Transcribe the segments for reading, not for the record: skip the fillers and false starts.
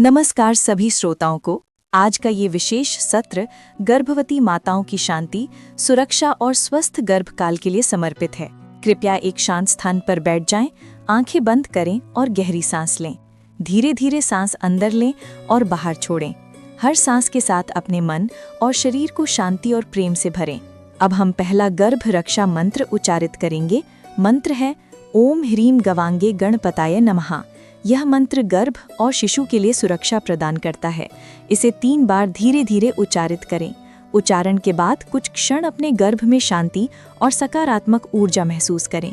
नमस्कार सभी श्रोताओं को। आज का ये विशेष सत्र गर्भवती माताओं की शांति, सुरक्षा और स्वस्थ गर्भकाल के लिए समर्पित है। कृपया एक शांत स्थान पर बैठ जाएं, आंखें बंद करें और गहरी सांस लें। धीरे धीरे सांस अंदर लें और बाहर छोड़ें। हर सांस के साथ अपने मन और शरीर को शांति और प्रेम से भरें। अब हम पहला गर्भ रक्षा मंत्र उच्चारित करेंगे। मंत्र है ओम ह्रीम गवांगे गणपताय नमः। यह मंत्र गर्भ और शिशु के लिए सुरक्षा प्रदान करता है। इसे 3 बार धीरे धीरे उच्चारित करें। उच्चारण के बाद कुछ क्षण अपने गर्भ में शांति और सकारात्मक ऊर्जा महसूस करें।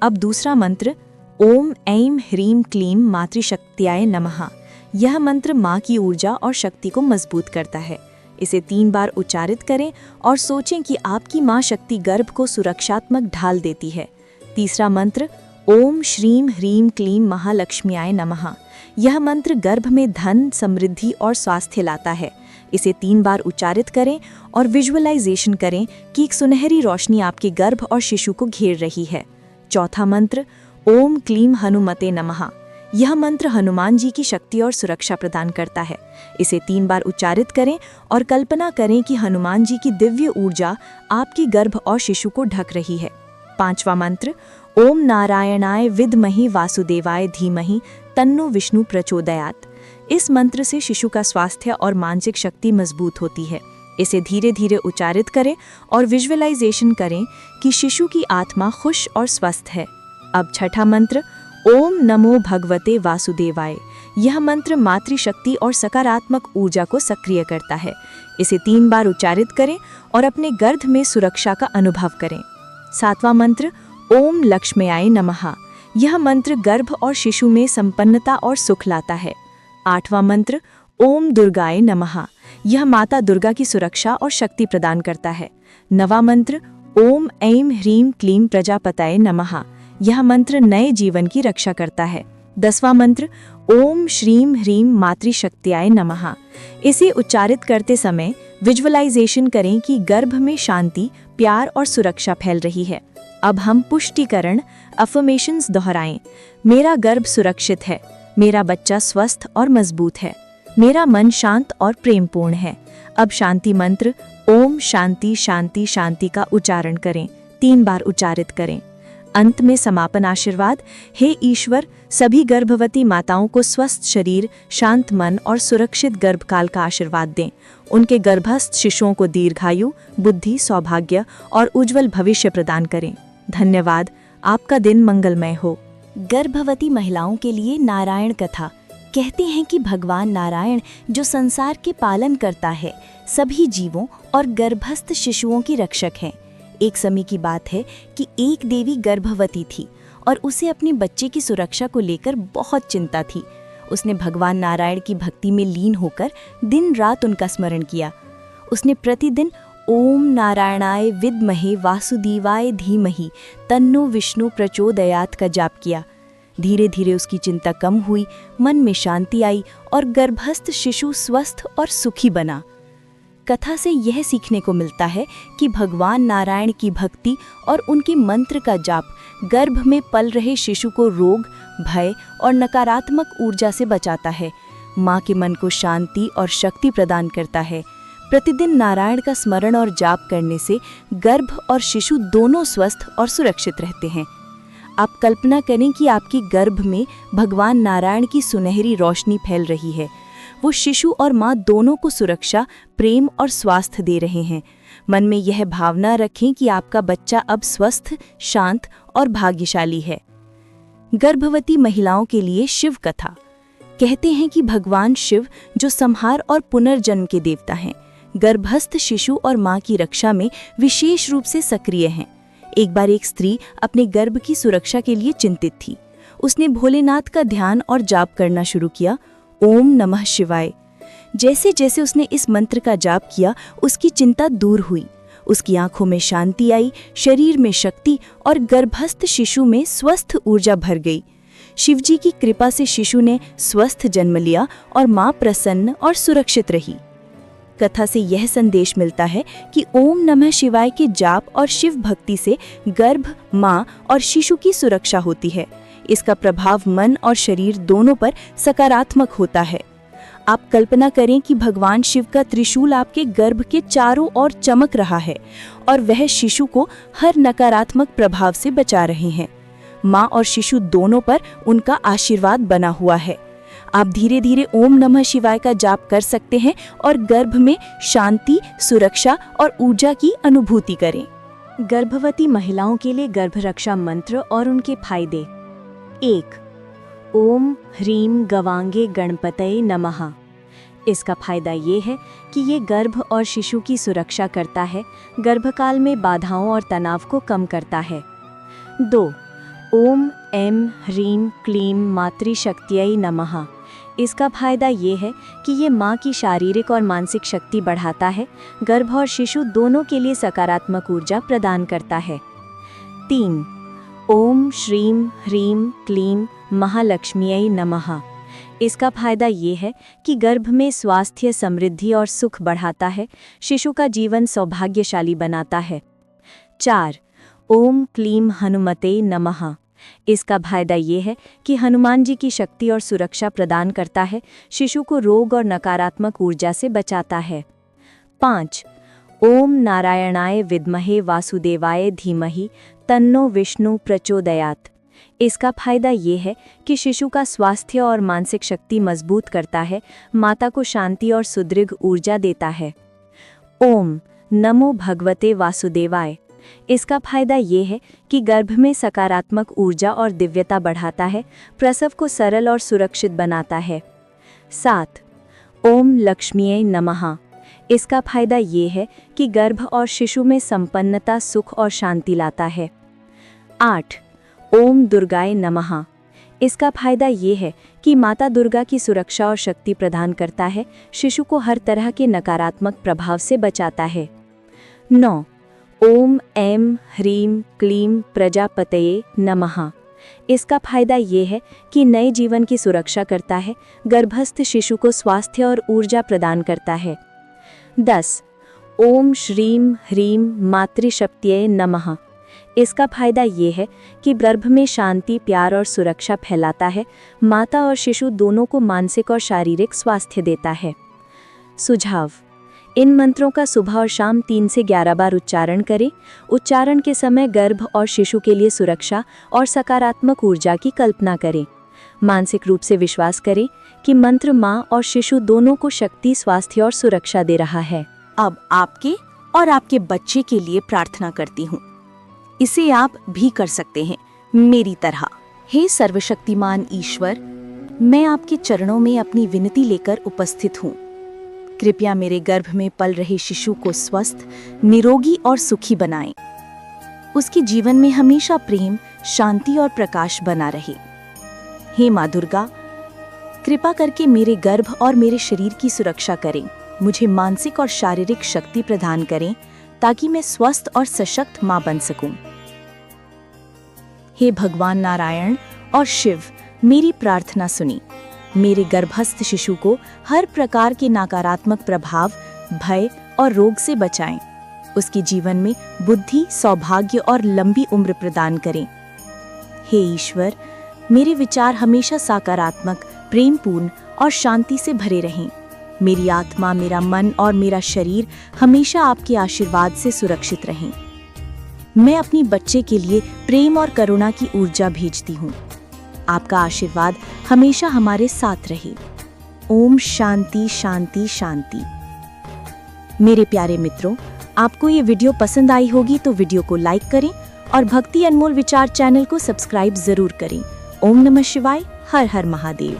अब दूसरा मंत्र ओम ऐं ह्रीं क्लीं मातृशक्त्याय नमः। यह मंत्र माँ की ऊर्जा और शक्ति को मजबूत करता है। इसे 3 बार उच्चारित करें और सोचें कि आपकी माँ शक्ति गर्भ को सुरक्षात्मक ढाल देती है। तीसरा मंत्र ओम श्रीं ह्रीं क्लीं महालक्ष्म्याय नमः। यह मंत्र गर्भ में धन, समृद्धि और स्वास्थ्य लाता है। इसे 3 बार उच्चारित करें और विजुअलाइजेशन करें कि एक सुनहरी रोशनी आपके गर्भ और शिशु को घेर रही है। चौथा मंत्र ओम क्लीं हनुमते नमः। यह मंत्र हनुमान जी की शक्ति और सुरक्षा प्रदान करता है। इसे 3 बार उच्चारित करें और कल्पना करें कि हनुमान जी की दिव्य ऊर्जा आपके गर्भ और शिशु को ढक रही है। पांचवा मंत्र ओम नारायणाय विद्महि वासुदेवाय धीमहि तन्नो विष्णु प्रचोदयात्। इस मंत्र से शिशु का स्वास्थ्य और मानसिक शक्ति मजबूत होती है। इसे धीरे धीरे उच्चारित करें और विजुअलाइजेशन करें कि शिशु की आत्मा खुश और स्वस्थ है। अब छठा मंत्र ओम नमो भगवते वासुदेवाय। यह मंत्र मातृशक्ति और सकारात्मक ऊर्जा को सक्रिय करता है। इसे 3 बार उच्चारित करें और अपने गर्भ में सुरक्षा का अनुभव करें। सातवां मंत्र ओम लक्ष्म्याय नमः। यह मंत्र गर्भ और शिशु में संपन्नता और सुख लाता है। आठवां मंत्र ओम दुर्गाय नमः। यह माता दुर्गा की सुरक्षा और शक्ति प्रदान करता है। नवां मंत्र ओम ऐं ह्रीं क्लीं प्रजापतये नमः। यह मंत्र नए जीवन की रक्षा करता है। 10वां मंत्र ओम श्रीं ह्रीं मातृशक्त्याय नमः। इसे उच्चारित करते समय विजुअलाइजेशन करें कि गर्भ में शांति, प्यार और सुरक्षा फैल रही है। अब हम पुष्टिकरण अफर्मेशंस दोहराएं। मेरा गर्भ सुरक्षित है, मेरा बच्चा स्वस्थ और मजबूत है, मेरा मन शांत और प्रेमपूर्ण है। अब शांति मंत्र ओम शांति शांति शांति का उच्चारण करें। 3 बार उच्चारित करें। अंत में समापन आशीर्वाद। हे ईश्वर, सभी गर्भवती माताओं को स्वस्थ शरीर, शांत मन और सुरक्षित गर्भकाल का आशीर्वाद दें। उनके गर्भस्थ शिशुओं को दीर्घायु, बुद्धि, सौभाग्य और उज्जवल भविष्य प्रदान करें। धन्यवाद। आपका दिन मंगलमय हो। गर्भवती महिलाओं के लिए नारायण कथा। कहते हैं कि भगवान नारायण जो संसार के पालन करता है, सभी जीवों और गर्भस्थ शिशुओं की रक्षक है। एक समय की बात है कि एक देवी गर्भवती थी और उसे अपने बच्चे की सुरक्षा को लेकर बहुत चिंता थी। उसने भगवान नारायण की भक्ति में लीन होकर दिन रात उनका स्मरण किया। उसने प्रतिदिन ओम नारायणाय विद्महे वासुदेवाय धीमहि तन्नो विष्णु प्रचोदयात् का जाप किया। धीरे धीरे उसकी चिंता कम हुई, मन में शांति आई और गर्भस्थ शिशु स्वस्थ और सुखी बना। कथा से यह सीखने को मिलता है कि भगवान नारायण की भक्ति और उनके मंत्र का जाप गर्भ में पल रहे शिशु को रोग, भय और नकारात्मक ऊर्जा से बचाता है। माँ के मन को शांति और शक्ति प्रदान करता है। प्रतिदिन नारायण का स्मरण और जाप करने से गर्भ और शिशु दोनों स्वस्थ और सुरक्षित रहते हैं। आप कल्पना करें कि आपके गर्भ में भगवान नारायण की सुनहरी रोशनी फैल रही है। वो शिशु और माँ दोनों को सुरक्षा, प्रेम और स्वास्थ्य दे रहे हैं। मन में यह भावना रखें कि आपका बच्चा अब स्वस्थ, शांत और भाग्यशाली है। गर्भवती महिलाओं के लिए शिव कथा। कहते हैं कि भगवान शिव जो संहार और पुनर्जन्म के देवता हैं, गर्भस्थ शिशु और माँ की रक्षा में विशेष रूप से सक्रिय हैं। एक बार एक स्त्री अपने गर्भ की सुरक्षा के लिए चिंतित थी। उसने भोलेनाथ का ध्यान और जाप करना शुरू किया। ओम नमः शिवाय। जैसे जैसे उसने इस मंत्र का जाप किया, उसकी चिंता दूर हुई। उसकी आंखों में शांति आई, शरीर में शक्ति और गर्भस्थ शिशु में स्वस्थ ऊर्जा भर गई। शिवजी की कृपा से शिशु ने स्वस्थ जन्म लिया और माँ प्रसन्न और सुरक्षित रही। कथा से यह संदेश मिलता है कि ओम नमः शिवाय के जाप और शिव भक्ति से गर्भ, माँ और शिशु की सुरक्षा होती है। इसका प्रभाव मन और शरीर दोनों पर सकारात्मक होता है। आप कल्पना करें कि भगवान शिव का त्रिशूल आपके गर्भ के चारों ओर चमक रहा है और वह शिशु को हर नकारात्मक प्रभाव से बचा रहे हैं। माँ और शिशु दोनों पर उनका आशीर्वाद बना हुआ है। आप धीरे धीरे ओम नमः शिवाय का जाप कर सकते हैं और गर्भ में शांति, सुरक्षा और ऊर्जा की अनुभूति करें। गर्भवती महिलाओं के लिए गर्भ रक्षा मंत्र और उनके फायदे। 1. ओम ह्रीम गवांगे गणपतये नमः। इसका फायदा ये है कि ये गर्भ और शिशु की सुरक्षा करता है, गर्भकाल में बाधाओं और तनाव को कम करता है। 2. ओम ऐं ह्रीं क्लीं मातृशक्त्यै नमः। इसका फायदा ये है कि ये माँ की शारीरिक और मानसिक शक्ति बढ़ाता है, गर्भ और शिशु दोनों के लिए सकारात्मक ऊर्जा प्रदान करता है। 3. ओम श्रीं ह्रीं क्लीं महालक्ष्म्यै नमः। इसका फायदा ये है कि गर्भ में स्वास्थ्य, समृद्धि और सुख बढ़ाता है, शिशु का जीवन सौभाग्यशाली बनाता है। 4. ओम क्लीं हनुमते नमः। इसका फायदा ये है कि हनुमान जी की शक्ति और सुरक्षा प्रदान करता है, शिशु को रोग और नकारात्मक ऊर्जा से बचाता है। 5. ओम नारायणाय विद्महे वासुदेवाय धीमहि तन्नो विष्णु प्रचोदयात्। इसका फायदा ये है कि शिशु का स्वास्थ्य और मानसिक शक्ति मजबूत करता है, माता को शांति और सुदृढ़ ऊर्जा देता है। ओम नमो भगवते वासुदेवाय। इसका फायदा ये है कि गर्भ में सकारात्मक ऊर्जा और दिव्यता बढ़ाता है, प्रसव को सरल और सुरक्षित बनाता है। 7. ओम लक्ष्म्यै नमः। इसका फायदा ये है कि गर्भ और शिशु में संपन्नता, सुख और शांति लाता है। 8. ओम दुर्गाय नमः। इसका फायदा ये है कि माता दुर्गा की सुरक्षा और शक्ति प्रदान करता है, शिशु को हर तरह के नकारात्मक प्रभाव से बचाता है। 9. ओम ऐं ह्रीं क्लीं प्रजापतये नमः। इसका फायदा ये है कि नए जीवन की सुरक्षा करता है, गर्भस्थ शिशु को स्वास्थ्य और ऊर्जा प्रदान करता है। 10. ओम श्रीं ह्रीं मातृशक्त्यै नमः। इसका फायदा ये है कि गर्भ में शांति, प्यार और सुरक्षा फैलाता है, माता और शिशु दोनों को मानसिक और शारीरिक स्वास्थ्य देता है। सुझाव: इन मंत्रों का सुबह और शाम 3 से 11 बार उच्चारण करें। उच्चारण के समय गर्भ और शिशु के लिए सुरक्षा और सकारात्मक ऊर्जा की कल्पना करें। मानसिक रूप से विश्वास करें कि मंत्र माँ और शिशु दोनों को शक्ति, स्वास्थ्य और सुरक्षा दे रहा है। अब आपके और आपके बच्चे के लिए प्रार्थना करती हूँ। इसे आप भी कर सकते हैं मेरी तरह। हे सर्वशक्तिमान ईश्वर, मैं आपके चरणों में अपनी विनती लेकर उपस्थित हूँ। कृपया मेरे गर्भ में पल रहे शिशु को स्वस्थ, निरोगी और सुखी बनाएं। उसके जीवन में हमेशा प्रेम, शांति और प्रकाश बना रहे। हे माँ दुर्गा, कृपा करके मेरे गर्भ और मेरे शरीर की सुरक्षा करें, मुझे मानसिक और शारीरिक शक्ति प्रदान करें ताकि मैं स्वस्थ और सशक्त माँ बन सकूं। हे भगवान नारायण और शिव, मेरी प्रार्थना सुनी। मेरे गर्भस्थ शिशु को हर प्रकार के नकारात्मक प्रभाव, भय और रोग से बचाएं। उसके जीवन में बुद्धि, सौभाग्य और लंबी उम्र प्रदान करें। हे ईश्वर, मेरे विचार हमेशा सकारात्मक, प्रेमपूर्ण और शांति से भरे रहें। मेरी आत्मा, मेरा मन और मेरा शरीर हमेशा आपके आशीर्वाद से सुरक्षित रहें। मैं अपनी बच्चे के लिए प्रेम और करुणा की ऊर्जा भेजती हूँ। आपका आशीर्वाद हमेशा हमारे साथ रहे। ओम शांति शांति शांति। मेरे प्यारे मित्रों, आपको ये वीडियो पसंद आई होगी तो वीडियो को लाइक करें और भक्ति अनमोल विचार चैनल को सब्सक्राइब जरूर करें। ओम नमः शिवाय। हर हर महादेव।